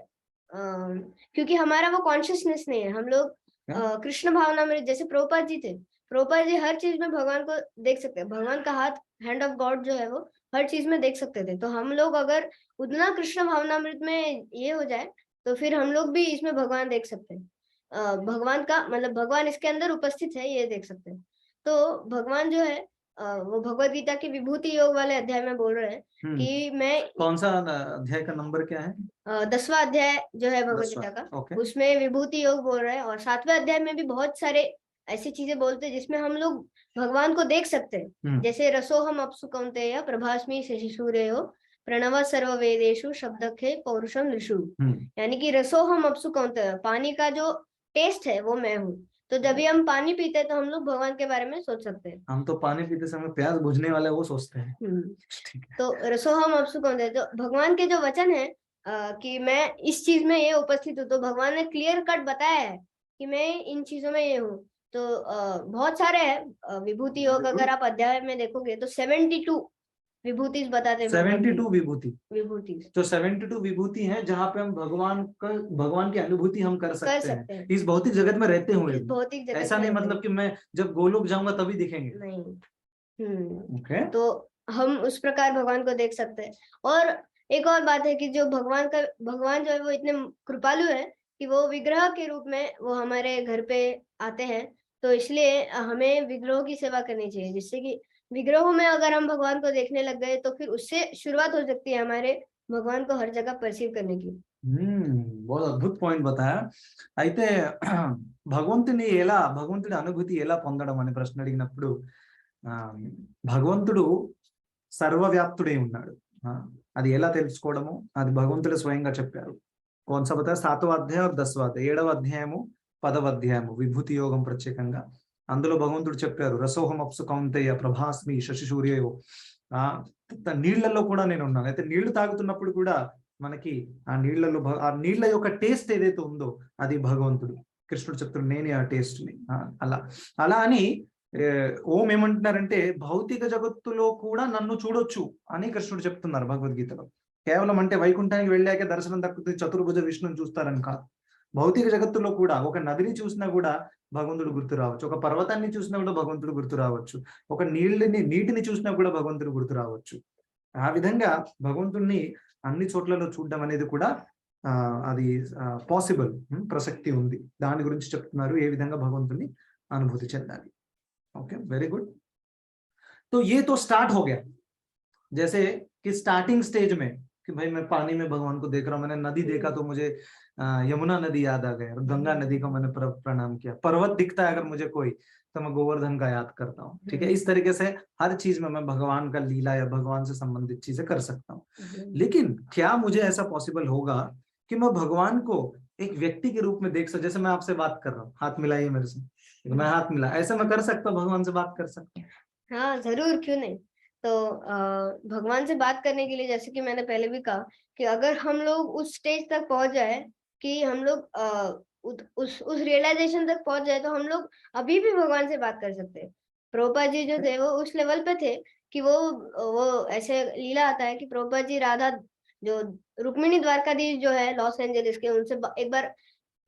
क्योंकि हमारा वो कॉन्शियसनेस नहीं है। हम लोग कृष्ण भावना में, जैसे प्रभुपाद जी थे, प्रभुपाद जी हर चीज में भगवान को देख सकते हैं। भगवान का हाथ, हैंड ऑफ गॉड जो है वो हर चीज में देख सकते थे। तो हम लोग अगर उतना कृष्ण भावनामृत में ये हो जाए तो फिर हम लोग भी इसमें भगवान देख सकते हैं। भगवान का मतलब भगवान इसके अंदर उपस्थित है, ये देख सकते हैं। तो भगवान जो है वो भगवद गीता के विभूति योग वाले अध्याय में बोल रहे हैं कि मैं कौन सा अध्याय का नंबर क्या है? 10वां अध्याय जो है भगवद गीता का, ओके। उसमें विभूति योग बोल रहे हैं। और 7वें अध्याय में भी बहुत सारे ऐसी चीजें बोलते हैं जिसमें हम लोग भगवान को देख सकते हैं। जैसे रसोहम अपसु कौन्तेय प्रभास्मि शशि सूर्यो प्रणव सर्व वेदेषु शब्दखे पौरुषम ऋषु। यानी कि रसोहम अपसु कौन्तेय, पानी का जो टेस्ट है वो मैं हूँ। तो जब भी हम पानी पीते हैं तो हम लोग भगवान के बारे में सोच सकते हैं। हम तो पानी पीते समय प्यास बुझने वाले वो सोचते हैं। ठीक है। तो रसोहम अपसु कौन्तेय, तो भगवान के जो वचन है कि मैं इस चीज में ये उपस्थित हूँ, तो भगवान ने क्लियर कट बताया है कि मैं इन चीजों में ये हूँ। तो बहुत सारे हैं विभूति योग, अगर आप अध्याय में देखोगे तो 72 विभूति बताते हैं। 72 विभूति, विभूति तो 72 विभूति हैं जहाँ पे हम भगवान की अनुभूति हम कर सकते हैं इस भौतिक जगत में रहते हुए। भौतिक जगत ऐसा में नहीं मतलब कि मैं जब गोलोक जाऊंगा तभी दिखेंगे, नहीं। ओके। तो हम उस प्रकार भगवान को देख सकते हैं। और एक और बात है कि जो भगवान जो है वो इतने कृपालु है कि वो विग्रह के रूप में वो हमारे घर पे आते हैं। तो इसलिए हमें विग्रहों की सेवा करनी चाहिए, जिससे कि विग्रहों में अगर हम भगवान को देखने लग गए तो फिर उससे शुरुआत हो सकती है हमारे भगवान को हर जगह परसीव करने की। बहुत అద్భుత పాయింట్ बताया। అయితే భగవంతుడి అనుభూతి ఎలా పొందడం అనే ప్రశ్న అడిగినప్పుడు భగవంతుడు సర్వవ్యాప్తుడై ఉన్నాడు। అది ఎలా తెలుసుకోవడము అది భగవంతుడు స్వయంగా చెప్పారు। कौन सा बताया? 7वां अध्याय और 10वां अध्याय, 7వ అధ్యాయము 10వ అధ్యాయము విభూతి యోగం ప్రత్యేకంగా అందులో భగవంతుడు చెప్పారు, రసోహం అప్సు కౌంతేయ ప్రభాస్మి శశి సూర్యయో। నీళ్లలో కూడా నేను ఉన్నాను। అయితే నీళ్లు తాగుతున్నప్పుడు కూడా మనకి ఆ నీళ్ల యొక్క టేస్ట్ ఏదైతే ఉందో అది భగవంతుడు, కృష్ణుడు చెప్తున్నాడు నేనే ఆ టేస్ట్ ని। అలా అని ఓం ఏమంటున్నారంటే భౌతిక జగత్తులో కూడా నన్ను చూడొచ్చు అని కృష్ణుడు చెప్తున్నారు భగవద్గీతలో। కేవలం అంటే వైకుంఠానికి వెళ్ళాక దర్శనం దక్కుతుంది, చతుర్భుజ విష్ణుని చూస్తారని కాదు। భౌతిక జగత్తులో కూడా ఒక నదిని చూసినా కూడా భగవంతుడు గుర్తు రావచ్చు, ఒక పర్వతాన్ని చూసినా కూడా భగవంతుడు గుర్తు రావచ్చు, ఒక నీటిని చూసినా కూడా భగవంతుడు గుర్తు రావచ్చు। ఆ విధంగా భగవంతుడిని అన్ని చోట్లలో చూడడం అనేది కూడా అది పాసిబుల్, ప్రసక్తి ఉంది। దాని గురించి చెప్తున్నారు ఏ విధంగా భగవంతుడిని अनुभूति చెందాలి। Okay, very good. तो ये तो स्टार्ट हो गया, जैसे कि स्टार्टिंग स्टेज में कि भाई मैं पानी में भगवान को देख रहा हूँ, मैंने नदी देखा तो मुझे यमुना नदी याद आ गया, गंगा नदी को मैंने प्रणाम किया, पर्वत दिखता है अगर मुझे कोई तो मैं गोवर्धन का याद करता हूँ। ठीक है, इस तरीके से हर चीज में मैं भगवान का लीला या भगवान से संबंधित चीजें कर सकता हूँ। लेकिन क्या मुझे ऐसा पॉसिबल होगा कि मैं भगवान को एक व्यक्ति के रूप में देख सकूं? जैसे मैं आपसे बात कर रहा हूँ, हाथ मिलाइए मेरे से, मैं हाथ मिला, ऐसा मैं कर सकता हूँ, भगवान से बात कर सकता हूँ? हाँ जरूर, क्यों नहीं। तो भगवान से बात करने के लिए, जैसे कि मैंने पहले भी कहा कि अगर हम लोग उस स्टेज तक पहुंच जाए कि हम लोग उस रियलाइजेशन तक पहुंच जाए, तो हम लोग अभी भी भगवान से बात कर सकते हैं। प्रभुपाद जी जो थे वो उस लेवल पे थे कि वो ऐसे लीला आता है कि प्रभुपाद जी राधा, जो रुक्मिणी द्वारकाधीश जो है लॉस एंजलिस के, उनसे एक बार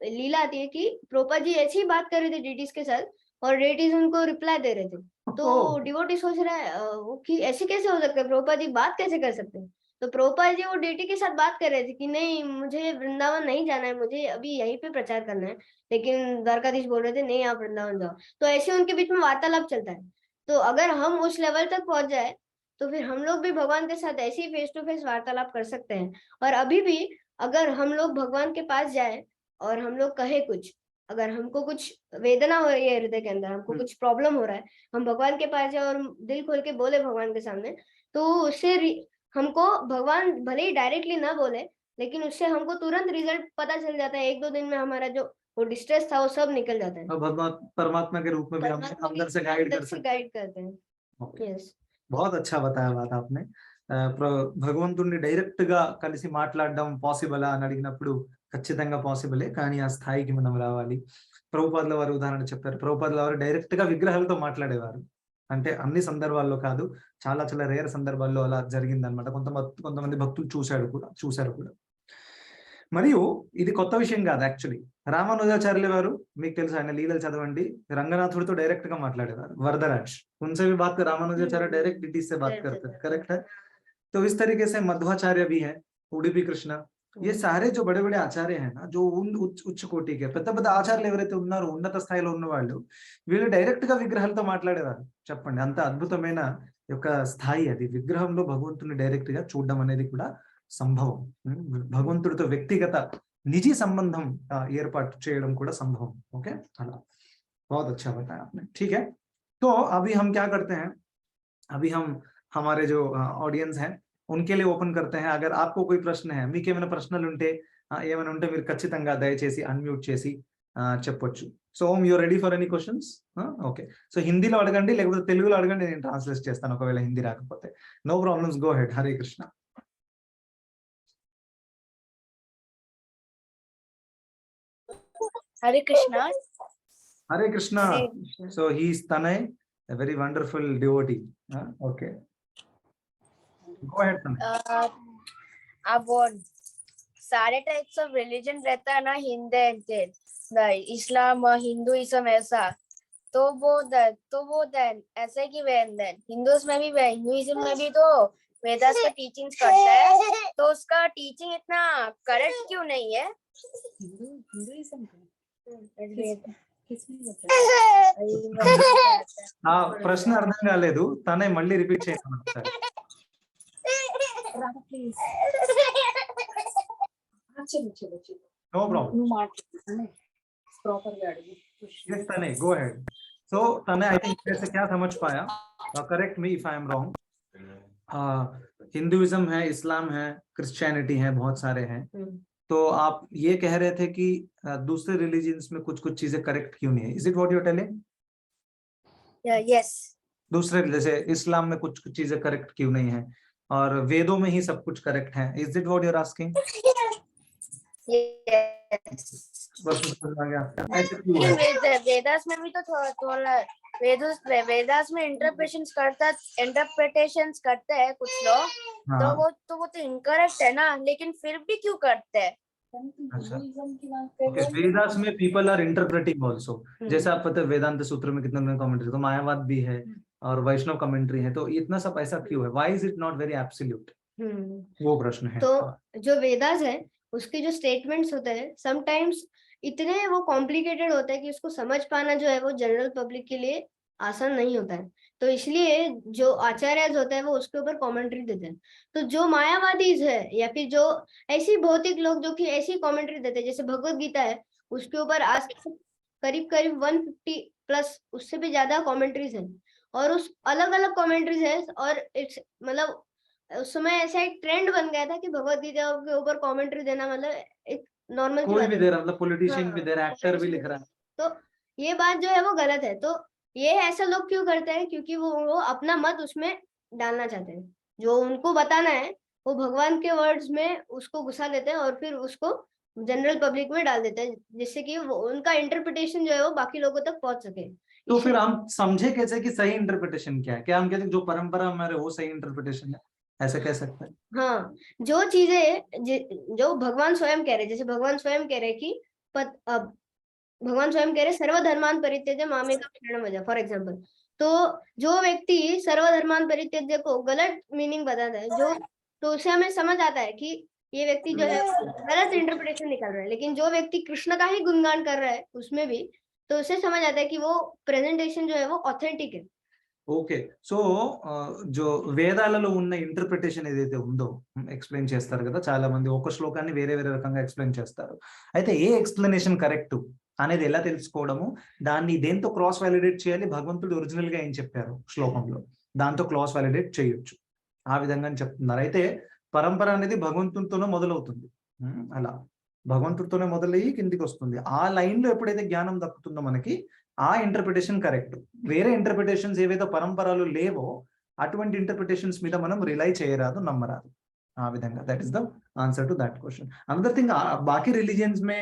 लीला आती है कि प्रभुपाद जी ऐसी ही बात कर रहे थे डेटीज के साथ और डेटीज उनको रिप्लाई दे रहे थे। तो डिवोटी सोच रहा है कि ऐसे कैसे हो सकता है, प्रभुपाद जी बात कैसे कर सकते हैं। तो प्रभुपाद जी वो डेटी के साथ बात कर रहे थे कि नहीं, मुझे वृंदावन नहीं जाना है, मुझे अभी यहीं पे प्रचार करना है। लेकिन द्वारकाधीश बोल रहे थे नहीं, आप वृंदावन जाओ। तो ऐसे उनके बीच में वार्तालाप चलता है। तो अगर हम उस लेवल तक पहुंच जाए तो फिर हम लोग भी भगवान के साथ ऐसे ही फेस टू फेस वार्तालाप कर सकते हैं। और अभी भी अगर हम लोग भगवान के पास जाए और हम लोग कहे कुछ, अगर हमको कुछ वेदना हो रही है हृदय के अंदर, हमको कुछ प्रॉब्लम हो रहा है, हम भगवान के पास जाए और दिल खोल के बोले भगवान के सामने, तो उससे हमको भगवान भले ही डायरेक्टली ना बोले लेकिन उससे हमको तुरंत रिजल्ट पता चल जाता है, 1-2 दिन में हमारा जो वो डिस्ट्रेस था वो सब निकल जाता है। और परमात्मा के रूप में भी हमें परमात्मा भी अंदर से गाइड कर अंदर से सकते गाइड करते हैं। हैं। यस। बहुत अच्छा बताया बात आपने. భగవంతుడిని డైరెక్ట్ గా కలిసి మాట్లాడడం పాసిబుల్ అని అడిగినప్పుడు ఖచ్చితంగా పాసిబులే, కానీ ఆ స్థాయికి మనం రావాలి. ప్రభుపాదుల వారు ఉదాహరణ చెప్పారు. ప్రభుపాదుల వారు డైరెక్ట్ గా విగ్రహాలతో మాట్లాడేవారు. అంటే అన్ని సందర్భాల్లో కాదు, చాలా చాలా రేర్ సందర్భాల్లో అలా జరిగిందనమాట. కొంతమంది భక్తులు చూశారు కూడా. మరియు ఇది కొత్త విషయం కాదు యాక్చువల్లీ. రామానుజాచార్యుల వారు మీకు తెలుసు, ఆయన లీలలు చదవండి, రంగనాథుడితో డైరెక్ట్ గా మాట్లాడేవారు. వరదరాజ్ उनसे भी बात कर, रामानुजाचार्य डायरेक्ट डीटी से बात करते हैं, करेक्ट है. तो इस तरीके से मध्वाचार्य भी है, उडुपी कृष्ण, ये सारे जो बड़े बड़े आचार्य हैं ना, जो उच्च कोटि के పెద్ద పెద్ద ఆచార్యులు ఎవరైతే ఉన్నారో, ఉన్నత స్థాయిలో ఉన్న వాళ్ళు, వీళ్ళు డైరెక్ట్ గా విగ్రహాలతో మాట్లాడేవారు. చెప్పండి, అంత అద్భుతమైన యొక్క స్థాయి అది. విగ్రహంలో భగవంతుని డైరెక్ట్ గా చూడడం అనేది కూడా సంభవం. భగవంతుడితో వ్యక్తిగత निजी संबंधम ఏర్పాటు చేయడం కూడా సంభవం. ఓకే, అలా बहुत अच्छा बताया आपने. ठीक है, तो अभी हम क्या करते हैं, अभी हम हमारे जो ऑडियंस हैं उनके लिए ओपन करते हैं. अगर आपको कोई प्रश्न है, మీకు ఏమైనా ప్రశ్నలు ఉంటే ఏమైనా ఉంటే మీరు ఖచ్చితంగా దయచేసి అన్మ్యూట్ చేసి చెప్పొచ్చు. So ohm, you ready for any questions? Okay, so హిందీలో అడగండి, లేకపోతే తెలుగులో అడగండి, నేను ట్రాన్స్లేట్ చేస్తాను ఒకవేళ హిందీ రాకపోతే. No problems, go ahead. Hare Krishna. Hare Krishna. Hare Krishna. Hare Krishna. So he is Tanay, a very wonderful devotee. Okay. Go ahead, Tanay. अब वो सारे टाइप्स ऑफ रिलीजन रहता है ना, हिंदू, इस्लाम, हिंदुइज्म ऐसा. तो वो ऐसे कि हिंदूज में भी, हिंदुइज्म में भी तो वेदास का टीचिंग्स करता है, तो उसका टीचिंग इतना करेक्ट क्यों नहीं है? ప్రశ్న అర్థం కాలేదు, తనే మళ్ళీ రిపీట్ చేయమని ఒకసారి. No problem. Yes, Tanay, go ahead. So Tanay, I think जैसे क्या समझ पाया, correct me if I am wrong. Hinduism है, इस्लाम है, क्रिश्चियनिटी है, बहुत सारे हैं. तो आप ये कह रहे थे कि दूसरे रिलीजियंस में कुछ कुछ चीजें करेक्ट क्यों नहीं है? Is it what you are telling? Yes. दूसरे जैसे इस्लाम में कुछ कुछ चीजें करेक्ट क्यों नहीं है और वेदों में ही सब कुछ करेक्ट है? Is it what you are asking? Vedas में भी तो थोड़ा वेदास में इंटरप्रिटेशंस करते हैं कुछ लोग. हाँ. तो वो तो इनकरेक्ट है ना, लेकिन फिर भी क्यों करते हैं? अच्छा, वेदास में पीपल आर इंटरप्रेटिंग ऑल्सो. जैसे आप पता है वेदांत सूत्र में कितना कमेंट्री, तो मायावाद भी है और वैष्णव कमेंट्री है, तो इतना सब ऐसा क्यों है? Why is it not very absolute? वो प्रश्न है. तो जो वेदास है उसके जो स्टेटमेंट्स होते हैं समटाइम्स इतने वो कॉम्प्लिकेटेड होते हैं कि उसको समझ पाना जो है वो जनरल पब्लिक के लिए आसान नहीं होता है. तो इसलिए जो आचार्य होते हैं वो उसके ऊपर कमेंट्री देते हैं. तो जो मायावादीज है या फिर जो ऐसी भौतिक लोग जो कि ऐसी कमेंट्री देते हैं, जैसे भगवत गीता है, उसके ऊपर आज करीब 150 प्लस उससे भी ज्यादा कमेंट्रीज है, और उस अलग अलग कमेंट्रीज है. और मतलब उस समय ऐसा एक ट्रेंड बन गया था कि भगवत गीता के ऊपर कमेंट्री देना मतलब एक नॉर्मल कोई भी दे रहा, मतलब पॉलिटिशियन भी दे रहा है, एक्टर भी लिख रहा है. तो ये बात जो है वो गलत है. तो ये ऐसा लोग क्यों करते हैं? क्योंकि वो अपना मत उसमें डालना चाहते हैं. जो उनको बताना है वो भगवान के वर्ड्स में उसको घुसा देते हैं और फिर उसको जनरल पब्लिक में डाल देते हैं, जिससे कि वो उनका इंटरप्रिटेशन जो है वो बाकी लोगों तक पहुंच सके. तो फिर हम समझे कैसे कि सही इंटरप्रिटेशन क्या है? क्या हम कहते हैं जो परंपरा हमारे वो सही इंटरप्रिटेशन है, ऐसा कह सकते हैं? हाँ, जो चीजें जो भगवान स्वयं कह रहे, जैसे भगवान स्वयं कह रहे कि भगवान स्वयं कह रहे सर्वधर्मान परित्यज्य मामेकं शरणं व्रज, फॉर एग्जांपल. तो जो व्यक्ति सर्वधर्मान परित्यज्य को गलत मीनिंग बताता है, जो तो उसे हमें समझ आता है कि ये व्यक्ति जो है गलत इंटरप्रिटेशन निकाल रहा है. लेकिन जो व्यक्ति कृष्ण का ही गुणगान कर रहा है उसमें भी, तो उसे समझ आता है कि वो प्रेजेंटेशन जो है वो ऑथेंटिक है. ఓకే, సో జో వేదాలలో ఉన్న ఇంటర్ప్రిటేషన్ ఏదైతే ఉందో ఎక్స్ప్లెయిన్ చేస్తారు కదా చాలా మంది, ఒక శ్లోకాన్ని వేరే వేరే రకంగా ఎక్స్ప్లెయిన్ చేస్తారు. అయితే ఏ ఎక్స్ప్లెనేషన్ కరెక్ట్ అనేది ఎలా తెలుసుకోవడము, దాన్ని దేంతో క్రాస్ వాలిడేట్ చేయాలి? భగవంతుడు ఒరిజినల్ గా ఏం చెప్పారు శ్లోకంలో, దాంతో క్రాస్ వాలిడేట్ చేయొచ్చు, ఆ విధంగా చెప్తున్నారు. అయితే పరంపర అనేది భగవంతునితోనే మొదలవుతుంది. అలా భగవంతుడితోనే మొదలయ్యి కిందికి వస్తుంది. ఆ లైన్ లో ఎప్పుడైతే జ్ఞానం దక్కుతుందో మనకి ఆ ఇంటర్ప్రిటేషన్ కరెక్ట్. వేరే ఇంటర్ప్రిటేషన్స్ ఏవైతే పరంపరలు లేవో అటువంటి ఇంటర్ప్రిటేషన్స్ మీద మనం రిలై చేయరాదు, నమ్మరాదు. ఆ విధంగా that is the answer to that question. Another thing, बाकी रिलीजन्स में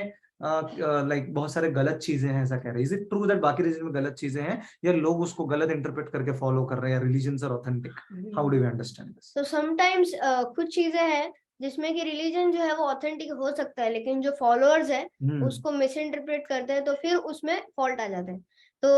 लाइक बहुत सारे गलत चीजें हैं ऐसा कह रहे हैं. इज इट ट्रू दैट बाकी रिलीजन में गलत चीजें हैं या लोग उसको गलत इंटरप्रेट करके फॉलो कर रहे हैं, religions are authentic? How do you understand this? तो समटाइम्स कुछ चीजें हैं जिसमें कि रिलीजन जो है वो ऑथेंटिक हो सकता है, लेकिन जो फॉलोअर्स है उसको मिस इंटरप्रेट करते हैं, तो फिर उसमें फॉल्ट आ जाता है. तो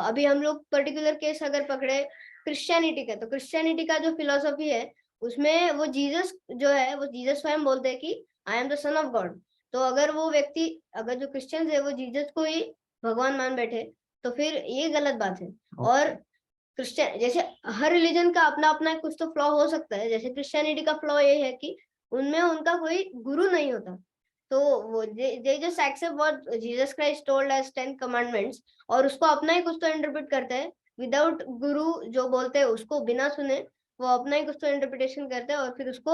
अभी हम लोग पर्टिकुलर केस अगर पकड़े क्रिश्चियनिटी का, तो क्रिश्चियनिटी का जो फिलोसफी है उसमें वो जीसस जो है वो जीसस स्वयं बोलते हैं कि I am the son of God. तो अगर वो व्यक्ति, अगर जो क्रिश्चियंस है वो जीसस को ही भगवान मान बैठे, तो फिर ये गलत बात है. और क्रिश्चियन, जैसे हर रिलीजन का अपना अपना कुछ तो फ्लॉ हो सकता है. जैसे क्रिश्चियनिटी का फ्लॉ ये है कि उनमें उनका कोई गुरु नहीं होता, तो वो they just accept what Jesus Christ told as 10 commandments और उसको अपना ही कुछ तो इंटरप्रेट करते हैं विदाउट गुरु जो बोलते हैं उसको बिना सुने, वो अपना ही कुछ तो इंटरप्रिटेशन करते हैं और फिर उसको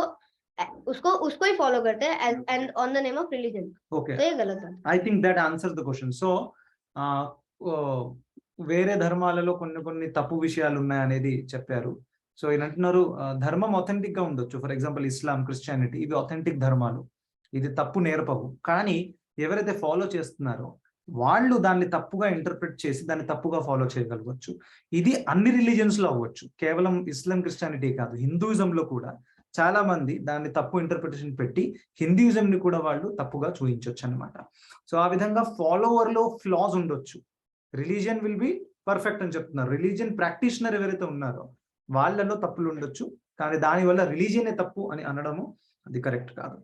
उसको ही फॉलो करते हैं and on the name of religion. Okay, तो ये गलत है. I think that answers the question. So వేరే ధర్మాలలో కొన్ని తప్పు విషయాలు ఉన్నాయనేది చెప్పారు. సో ఈయన అంటున్నారు ధర్మం ఆథెంటిక్ గా ఉండొచ్చు. ఫర్ ఎగ్జాంపుల్ ఇస్లాం, క్రిస్టియానిటీ, ఇవి ఆథెంటిక్ ధర్మాలు, ఇది తప్పు నేర్పవు. కానీ ఎవరైతే ఫాలో చేస్తున్నారో వాళ్ళు దాన్ని తప్పుగా ఇంటర్ప్రిట్ చేసి దాన్ని తప్పుగా ఫాలో చేయగలగవచ్చు. ఇది అన్ని రిలీజియన్స్ లో అవ్వచ్చు, కేవలం ఇస్లాం క్రిస్టియానిటీ కాదు. హిందూయిజం లో కూడా చాలా మంది దాన్ని తప్పు ఇంటర్ప్రిటేషన్ పెట్టి హిందూయిజం ని కూడా వాళ్ళు తప్పుగా చూపించవచ్చు అన్నమాట. సో ఆ విధంగా ఫాలోవర్ లో ఫ్లాస్ ఉండొచ్చు. రిలీజియన్ విల్ బి పర్ఫెక్ట్ అని చెప్తున్నారు. రిలీజియన్ ప్రాక్టీషనర్ ఎవరైతే ఉన్నారో వాళ్ళలో తప్పులు ఉండొచ్చు, కానీ దానివల్ల రిలీజియనే తప్పు అని అనడము అది కరెక్ట్ కాదు.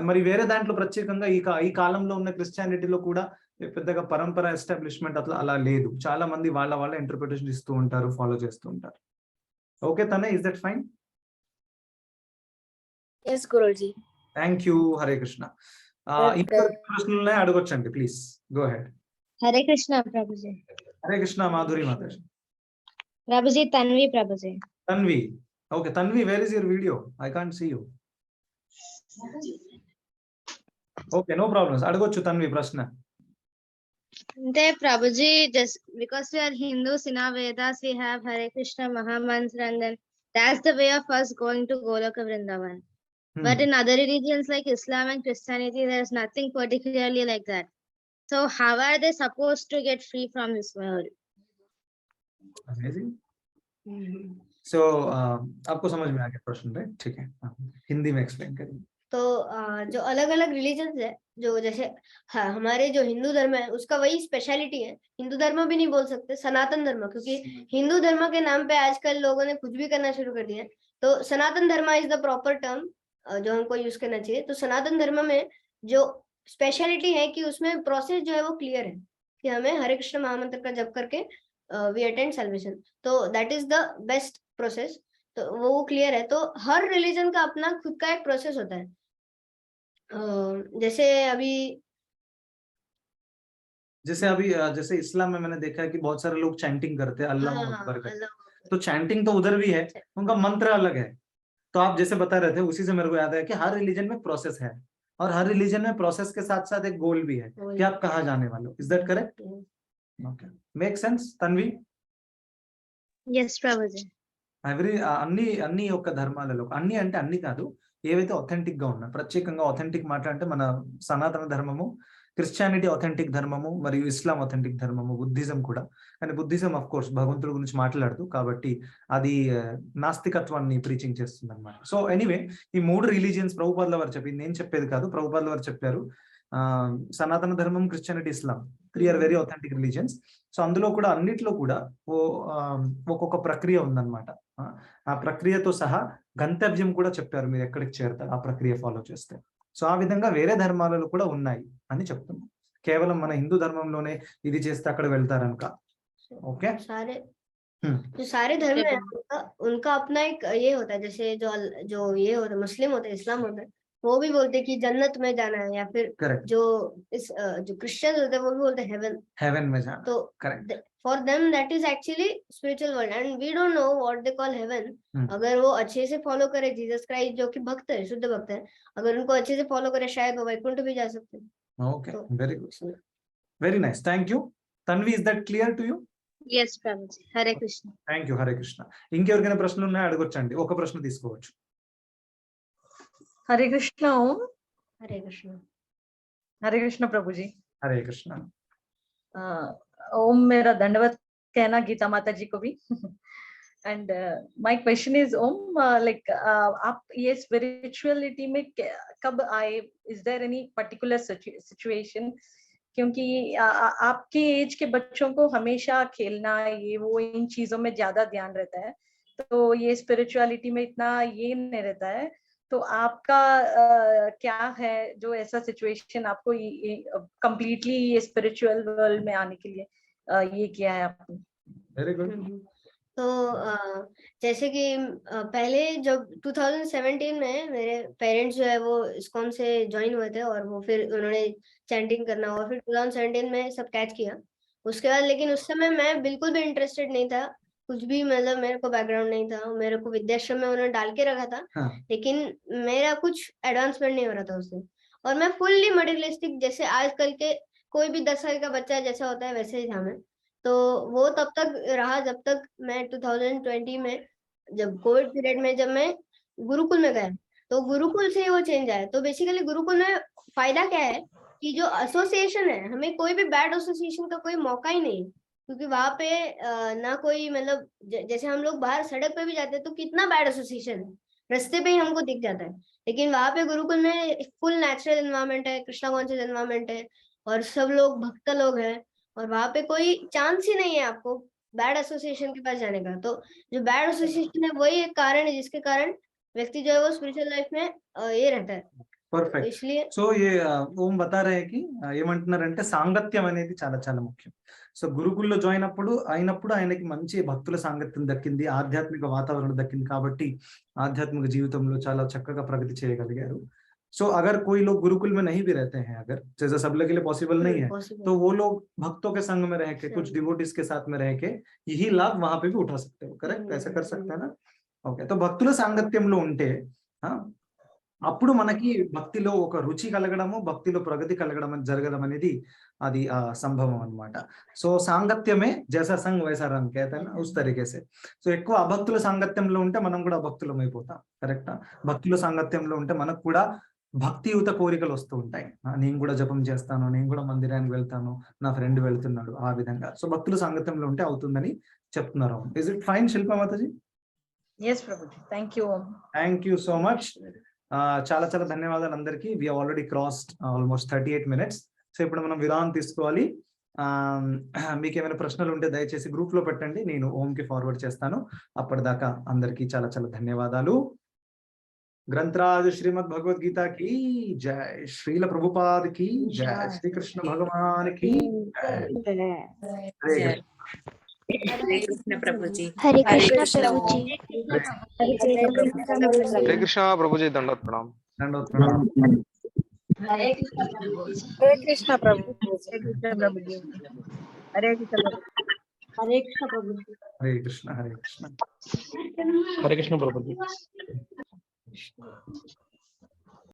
మరి వేరే దాంట్లో ప్రత్యేకంగా ఈ కాలంలో ఉన్న క్రిస్టియానిటీలో కూడా పెద్దగా పరంపర ఎస్టాబ్లిష్మెంట్ అలా లేదు. చాలా మంది వాళ్ళ ఇంటర్ప్రిటేషన్ ఇస్తూ ఉంటారు, ఫాలో చేస్తూ ఉంటారు. ఓకే తనే, is that fine? Yes, Guruji. Thank you. Hare Krishna. ఇంకా ప్రశ్నలు అడగొచ్చండి, please go ahead. Hare Krishna Prabhuji. Hare Krishna. Madhuri Mataji. Prabhuji Tanvi Prabhuji. Tanvi. Okay Tanvi, where is your video? I can't see you. Okay, no problems. అడగొచ్చు తన్వి ప్రశ్న. అంటే Prabhuji, just because we are Hindus, in our Vedas we have Hare Krishna Mahamantra, and then that's the way of us going to Goloka Vrindavan. But in other religions like Islam and Christianity, there's nothing particularly like that. So how are they supposed to get free from this world? Amazing. So आपको समझ में आ गया प्रश्न, right? ठीक है, हिंदी में explain करिए. तो जो अलग अलग रिलीजन्स है, जो जैसे हमारे जो हिंदू धर्म है उसका वही स्पेशलिटी है. हिंदू धर्म भी नहीं बोल सकते, सनातन धर्म, क्योंकि हिंदू धर्म के नाम पे आजकल लोगों ने कुछ भी करना शुरू कर दिया है. तो सनातन धर्म इज द प्रॉपर टर्म जो हमको यूज करना चाहिए. तो सनातन धर्म में जो स्पेशलिटी है कि उसमें प्रोसेस जो है वो क्लियर है कि हमें हरे कृष्ण महामंत्र का जप करके वी अटेंड सैल्वेशन. तो that is the best process. तो वो क्लियर है. तो हर रिलीजन का अपना खुद का एक प्रोसेस होता है. जैसे अभी जैसे इस्लाम में मैंने देखा है कि बहुत सारे लोग चैंटिंग करते हैं अल्लाह अकबर करते. तो चैंटिंग तो उधर भी है, उनका मंत्र अलग है. तो आप जैसे बता रहे थे, उसी से मेरे को याद है कि हर रिलीजन में प्रोसेस है और हर रिलीजन में प्रोसेस के साथ साथ एक गोल भी है कि आप कहाँ जाने वाले हो. Is that correct? Okay, make sense Tanvi? Yes Prabhuji. అన్ని యొక్క ధర్మాలలో, అన్ని అంటే అన్ని కాదు, ఏవైతే ఆథెంటిక్ గా ఉన్నా, ప్రత్యేకంగా ఆథెంటిక్ మాట్లాడంటే మన సనాతన ధర్మము, క్రిస్టియానిటీ ఆథెంటిక్ ధర్మము, మరియు ఇస్లాం ఆథెంటిక్ ధర్మము, బుద్ధిజం కూడా. కానీ బుద్ధిజం ఆఫ్ కోర్స్ భగవంతుడి గురించి మాట్లాడుతూ, కాబట్టి అది నాస్తికత్వాన్ని ప్రీచింగ్ చేస్తుంది అనమాట. సో ఎనీవే, ఈ మూడు రిలీజియన్స్ ప్రభుపాదుల వారు చెప్పింది, నేను చెప్పేది కాదు, ప్రభుపాదుల వారు చెప్పారు. సనాతన ధర్మం, Christianity, Islam, 3 are very authentic religions. So అందులో కూడా అన్నిట్లో కూడా ఒక్కొక్క ప్రక్రియ ఉందన్నమాట. ఆ ప్రక్రియతో సహా గంతవ్యం కూడా చెప్పారు, మీరు ఎక్కడికి చేరుతారు ఆ ప్రక్రియ ఫాలో చేస్తే. సో ఆ విధంగా వేరే ధర్మాలలో కూడా ఉన్నాయి అని చెప్తున్నాం. కేవలం మన హిందూ ధర్మంలోనే ఇది చేస్తే అక్కడ వెళ్తారనుక. ओके, जो सारे धर्म है उनका अपना एक ये होता है. जैसे जो ये होता है, मुस्लिम होता है, इस्लाम होता है, वो भी बोलते कि जन्नत में जाना है, या फिर करेक्ट, जो जो क्रिश्चियन होते हैं वो भी बोलते हैं हेवन। हेवन में जाना, तो correct. For them that is actually spiritual world and we don't know what they call heaven. अगर वो अच्छे से फॉलो करे जीसस क्राइस्ट जो कि भक्त है, शुद्ध भक्त है, अगर उनको अच्छे से फॉलो करे शायद वो वैकुंठ भी जा सकते हैं। ओके, तो very good, very nice, thank you. Tanvi, is that clear to you? Yes, Prabhuji. Hare Krishna. Thank you, Hare Krishna. ఇంకెవరికైనా ప్రశ్నలు ఉన్నాయో అడగొచ్చండి, ఒక ప్రశ్న తీసుకోవచ్చు. हरे कृष्ण ओम. हरे कृष्ण। हरे कृष्ण प्रभु जी. హరే కృష్ణ. ओम मेरा दंडवत कहना गीता माता जी को भी. And my question is Om, like आप ये स्पिरिचुअलिटी में कब आए? Is there any particular situation? क्योंकि आपके एज के बच्चों को हमेशा खेलना ये वो इन चीजों में ज्यादा ध्यान रहता है, तो ये स्पिरिचुअलिटी में इतना ये नहीं रहता है. तो आपका क्या है जो ऐसा सिचुएशन आपको कंप्लीटली ये स्पिरिचुअल वर्ल्ड में आने के लिए ये किया है आपने? Very good. तो जैसे कि पहले जब 2017 में मेरे पेरेंट्स जो है वो इस्कॉन से ज्वाइन हुए थे, और वो फिर उन्होंने चैंटिंग करना, और फिर 2017 में सब कैच किया उसके बाद। लेकिन उस समय मैं बिल्कुल भी इंटरेस्टेड नहीं था, कुछ भी मतलब मेरे को बैकग्राउंड नहीं था, मेरे को विद्याश्रम में उन्होंने डाल के रखा था। हाँ. लेकिन मेरा कुछ एडवांसमेंट नहीं हो रहा था उससे, और मैं फुल्ली मटेरियलिस्टिक, जैसे आजकल के कोई भी 10 साल का बच्चा जैसा होता है वैसे ही था मैं। तो वो तब तक रहा जब तक मैं 2020 में, जब कोविड पीरियड में जब मैं गुरुकुल में गया, तो गुरुकुल से वो चेंज आया। तो बेसिकली गुरुकुल में फायदा क्या है कि जो एसोसिएशन है, हमें कोई भी बैड एसोसिएशन का कोई मौका ही नहीं, क्योंकि वहां पे ना कोई मतलब जैसे हम लोग बाहर सड़क पे भी जाते हैं तो कितना बैड एसोसिएशन है, रास्ते पे ही हमको दिख जाता है। लेकिन वहां पे गुरुकुल में फुल नेचुरल एनवायरनमेंट है, कृष्णा कॉन्शियस एनवायरनमेंट है, और सब लोग भक्त लोग हैं, और वहां पे कोई चांस ही नहीं है आपको बैड एसोसिएशन के पास जाने का। तो जो बैड एसोसिएशन है वही एक कारण है जिसके कारण व्यक्ति जो है वो स्पिरिचुअल लाइफ में ये रहता है। పర్ఫెక్ట్. इसलिए సో ये ఓం బతా రहे कि ఏమంటున్నారంటే సాంగత్యం అనేది చాలా చాలా ముఖ్యం. సో గురుకుల్లో జాయిన్ అయినప్పుడు ఆయనకి మంచి భక్తుల సాంగత్యం దక్కింది, ఆధ్యాత్మిక వాతావరణం దక్కింది, కాబట్టి ఆధ్యాత్మిక జీవితంలో చాలా చక్కగా ప్రగతి చేయగలిగారు. सो अगर कोई लोग गुरुकुल में नहीं भी रहते हैं, अगर जैसा सब लोग के लिए पॉसिबल नहीं है, तो वो लोग भक्तों के संग में रह के, कुछ डिवोटीज के साथ में रह के यही लाभ वहां पे भी उठा सकते हो. करेक्ट, ऐसा कर सकते हैं ना? ఓకే. तो భక్తుల సాంగత్యంలో ఉంటే అప్పుడు మనకి భక్తిలో ఒక రుచి కలగడము, భక్తిలో ప్రగతి కలగడం జరగడం అనేది అది సంభవం అన్నమాట. సో సాంగత్యమే జైసా సంగ్ వైసా రంగ్ कहते हैं ना, उस तरीके से. సో ఎక్కువ అభక్తుల సాంగత్యంలో ఉంటే మనం కూడా అభక్తులం అయిపోతాం. కరెక్టా? భక్తుల సాంగత్యంలో ఉంటే మనకు కూడా భక్తియుత కోరికలు వస్తూ ఉంటాయి. నేను కూడా జపం చేస్తాను, నేను కూడా మందిరానికి వెళ్తాను, నా ఫ్రెండ్ వెళ్తున్నాడు, ఆ విధంగా. సో భక్తుల సాంగత్యంలో ఉంటే అవుతుందని చెప్తున్నారు. Is it fine Shilpa Mataji? yes Prabhuji, thank you om. Thank you so much. చాలా చాలా ధన్యవాదాలు అందరికీ. We already crossed almost 38 minutes. So ఇప్పుడు మనం విరామం తీసుకోవాలి. మీకు ఏమైనా ప్రశ్నలు ఉంటే దయచేసి గ్రూప్ లో పెట్టండి, నేను ఓం కి ఫార్వర్డ్ చేస్తాను. అప్పటిదాకా అందరికీ చాలా చాలా ధన్యవాదాలు. ग्रंथराज श्रीमद् भगवद गीता की जय, श्रील प्रभुपाद की जय, श्री कृष्ण भगवान की जय. हरे कृष्ण प्रभु जी. हरे कृष्णा प्रभु जी. हरे कृष्णा प्रभु जी. दंडवत प्रणाम. दंडवत प्रणाम. हरे कृष्ण प्रभु जी. हरे कृष्ण प्रभु जी. हरे कृष्ण प्रभु जी. हरे कृष्ण प्रभु जी. हरे कृष्ण प्रभु जी. हरे कृष्ण, हरे कृष्ण. हरे कृष्ण प्रभु जी.